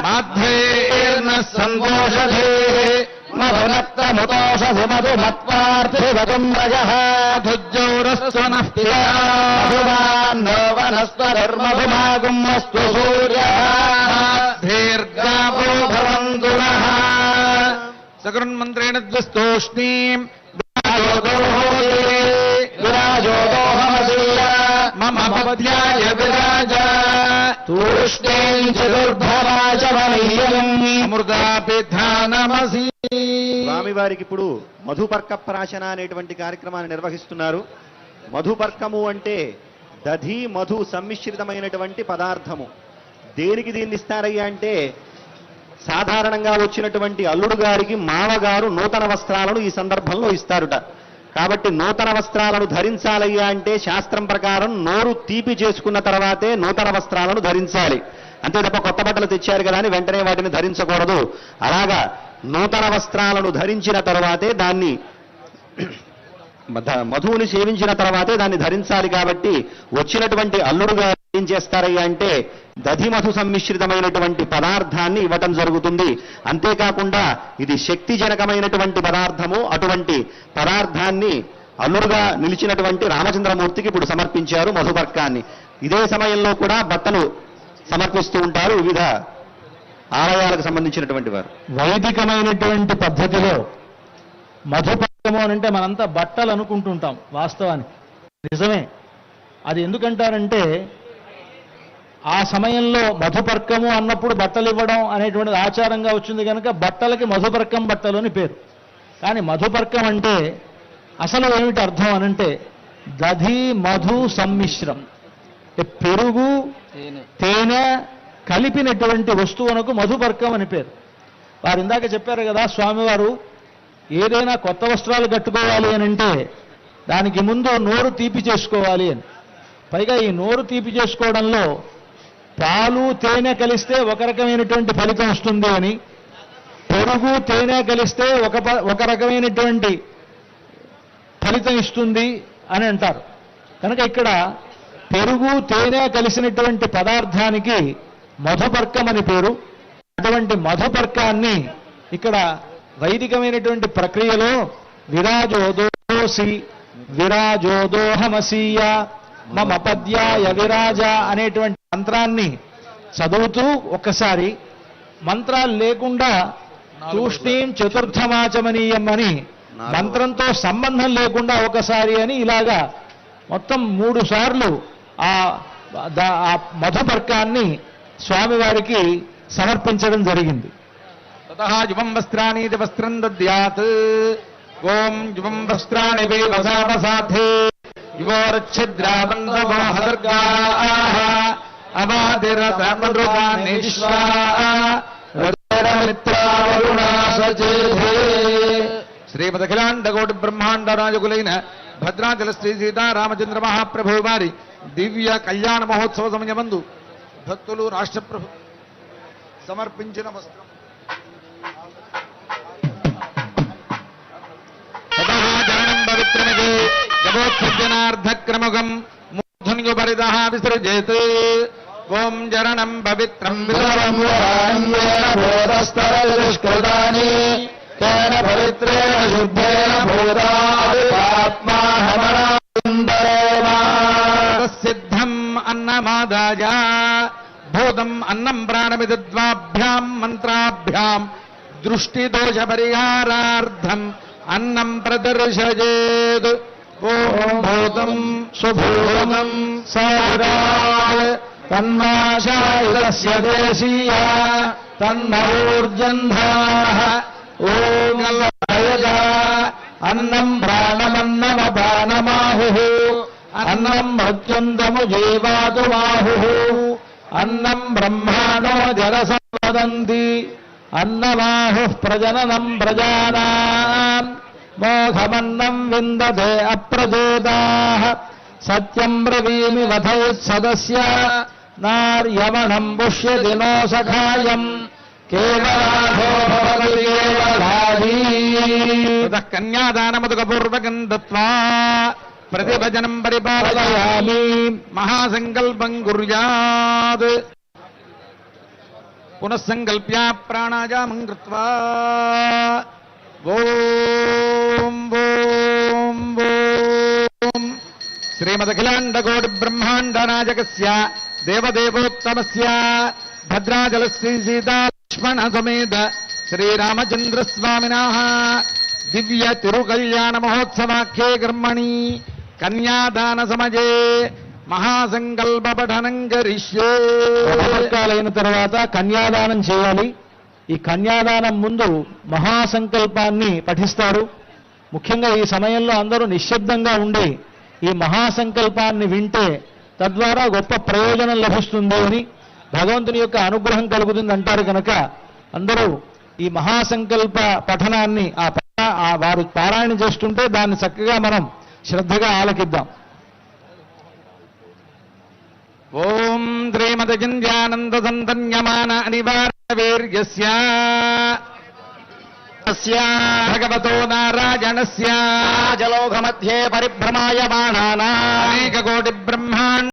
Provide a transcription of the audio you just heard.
మాధ్వైర్నః సంతోషధేః మధునక్తముతోషసి మధుమత్వార్థివకుంభజః మధుజ్జౌరస్వనః పితా మధుమాన్నో వనస్పతిర్మధుమాగుమ్మస్తు సూర్యః దీర్ఘాపో భవంతు నః సకృన్మంత్రేణ ద్వస్తోష్ణీం విరాజోదోహమసీయ మమ పద్యాయ విరాజ తూష్ణీం చతుర్భరాజమనీయం అమృతాపిధానమసీ. స్వామివారికి ఇప్పుడు మధుపర్క ప్రాశన అనేటువంటి కార్యక్రమాన్ని నిర్వహిస్తున్నారు. మధుపర్కము అంటే దధి మధు సమ్మిశ్రితమైనటువంటి పదార్థము. దేనికి దీన్ని ఇస్తారయ్యా అంటే సాధారణంగా వచ్చినటువంటి అల్లుడు గారికి మామగారు నూతన వస్త్రాలను ఈ సందర్భంలో ఇస్తారుట. కాబట్టి నూతన వస్త్రాలను ధరించాలయ్యా అంటే శాస్త్రం ప్రకారం నోరు తీపి చేసుకున్న తర్వాతే నూతన వస్త్రాలను ధరించాలి. అంతే తప్ప కొత్త బట్టలు తెచ్చారు కదా అని వెంటనే వాటిని ధరించకూడదు. అలాగా నూతన వస్త్రాలను ధరించిన తర్వాతే దాన్ని మధువుని సేవించిన తర్వాతే దాన్ని ధరించాలి. కాబట్టి వచ్చినటువంటి అల్లుడు గారు ఏం చేస్తారయ్యా అంటే దధిమధు సమ్మిశ్రితమైనటువంటి పదార్థాన్ని ఇవ్వటం జరుగుతుంది. అంతేకాకుండా ఇది శక్తిజనకమైనటువంటి పదార్థము. అటువంటి పదార్థాన్ని అల్లుడుగా నిలిచినటువంటి రామచంద్రమూర్తికి ఇప్పుడు సమర్పించారు మధుపర్కాన్ని. ఇదే సమయంలో కూడా బట్టలు సమర్పిస్తూ ఉంటారు వివిధ ఆలయాలకు సంబంధించినటువంటి వారు. వైదికమైనటువంటి పద్ధతిలో మధుపర్కము అంటే మనంతా బట్టలు అనుకుంటుంటాం. వాస్తవానికి నిజమే. అది ఎందుకంటారంటే ఆ సమయంలో మధుపర్కము అన్నప్పుడు బట్టలు ఇవ్వడం అనేటువంటిది ఆచారంగా వచ్చింది కనుక బట్టలకి మధుపర్కం బట్టలు అని పేరు. కానీ మధుపర్కం అంటే అసలు ఏమిటి అర్థం అనంటే దధి మధు సమ్మిశ్రం, పెరుగు తేనె కలిపినటువంటి వస్తువునకు మధుపర్కం అని పేరు. వారు ఇందాక చెప్పారు కదా స్వామివారు ఏదైనా కొత్త వస్త్రాలు కట్టుకోవాలి అని అంటే దానికి ముందు నోరు తీపి చేసుకోవాలి అని. పైగా ఈ నోరు తీపి చేసుకోవడంలో పాలు తేనె కలిస్తే ఒక రకమైనటువంటి ఫలితం వస్తుంది అని, పెరుగు తేనె కలిస్తే ఒక రకమైనటువంటి ఫలితం ఇస్తుంది అని అంటారు. కనుక ఇక్కడ పెరుగు తేనె కలిసినటువంటి పదార్థానికి మధుపర్కం అని పేరు. అటువంటి మధుపర్కాన్ని ఇక్కడ వైదికమైనటువంటి ప్రక్రియలో విరాజోదోసి విరాజోదోహమసీయ మమ పద్యాయ విరాజ అనేటువంటి మంత్రాన్ని చదువుతూ ఒక్కసారి, మంత్రాలు లేకుండా తూష్ణీం చతుర్థమాచమనీయం అని మంత్రంతో సంబంధం లేకుండా ఒకసారి అని ఇలాగా మొత్తం 3 సార్లు ఆ మధుపర్కాన్ని స్వామివారికి సమర్పించడం జరిగింది. తతః యువం వస్త్రాణి వస్త్రం దద్యాత్ ఓం యువం వస్త్రాణి వసావసాధే యువోర్ఛిద్రాబంధమోహదర్గాః అవాదిరతమృగాని విశ్వామిత్రావరుణాసచేధే. శ్రీమదఖిలాండకోటి బ్రహ్మాండ రాజకులైన భద్రాచల శ్రీ సీతారామచంద్ర మహాప్రభు వారి దివ్య కళ్యాణ మహోత్సవ సమయమందు భక్తులు రాష్ట్రప్రభు సమర్పించిన వస్త్రం జనం పవిత్రమిదే జగోత్సర్జనార్ధక్రమగం మూర్ధన్యుపరిదః విసృజేత్. ఓం జరణం పవిత్రం విరవమురాన్యేన తేన పవిత్రేణ శుద్ధేన భూతాత్మాహమనాసిద్ధం అన్నమాదాయ భూతం అన్నం ప్రాణమిద్వాభ్యాం మంత్రాభ్యాం దృష్టిదోష పరిహారార్థం అన్నం ప్రదర్శయేత్. ఓం భూతం సుభూతం సారాయ తన్మాశాయుధస్య దేశీయ తన్నూర్జన్ధాః. ఓం గల్వయజ అన్నం ప్రాణమన్నమపానమాహుః అన్నం మృత్యుందము జీవాదు బాహుః అన్నం బ్రహ్మాణో జరసంవదంతి అన్నమాహుః ప్రజననం ప్రజానాం మోఘమన్నం విందతే అప్రజోదాః. సత్యం బ్రవీమి వధోత్సదస్య నార్యమణం పుష్యతి నో సఖాయం కేవలాధో భవతి కేవలాధీ. తతః కన్యాదానమదుకపూర్వకం దత్వా ప్రతిభజనం పరిపాలయామి మహాసంకల్పం కుర్యాత్. పునః సంకల్ప్య ప్రాణాయామం కృత్వా ఓం ఓం ఓం శ్రీమదఖిలాండకోటి బ్రహ్మాండ నాయకస్య దేవదేవోత్తమస్య భద్రాచల శ్రీ సీతా లక్ష్మణ సమేత శ్రీరామచంద్ర స్వామినః దివ్య తిరుకల్యాణ మహోత్సవాఖ్యే కర్మణి కన్యాదాన సమయే మహాసంకల్ప పఠనం కరిష్యే. అయిన తర్వాత కన్యాదానం చేయాలి. ఈ కన్యాదానం ముందు మహాసంకల్పాన్ని పఠిస్తారు. ముఖ్యంగా ఈ సమయంలో అందరూ నిశ్శబ్దంగా ఉండి ఈ మహాసంకల్పాన్ని వింటే తద్వారా గొప్ప ప్రయోజనం లభిస్తుంది అని, భగవంతుని యొక్క అనుగ్రహం కలుగుతుంది అంటారు కనుక అందరూ ఈ మహాసంకల్ప పఠనాన్ని వారు పారాయణ చేస్తుంటే దాన్ని చక్కగా మనం శ్రద్ధగా ఆలకిద్దాం. ఓం శ్రీమదగింద్యానంద సంతన్యమాన అనివార్య వీర్యస్య భగవతో నారాయణస్య జలోఘ మధ్యే పరిభ్రమాయమానానాం అనేక కోటి బ్రహ్మాండ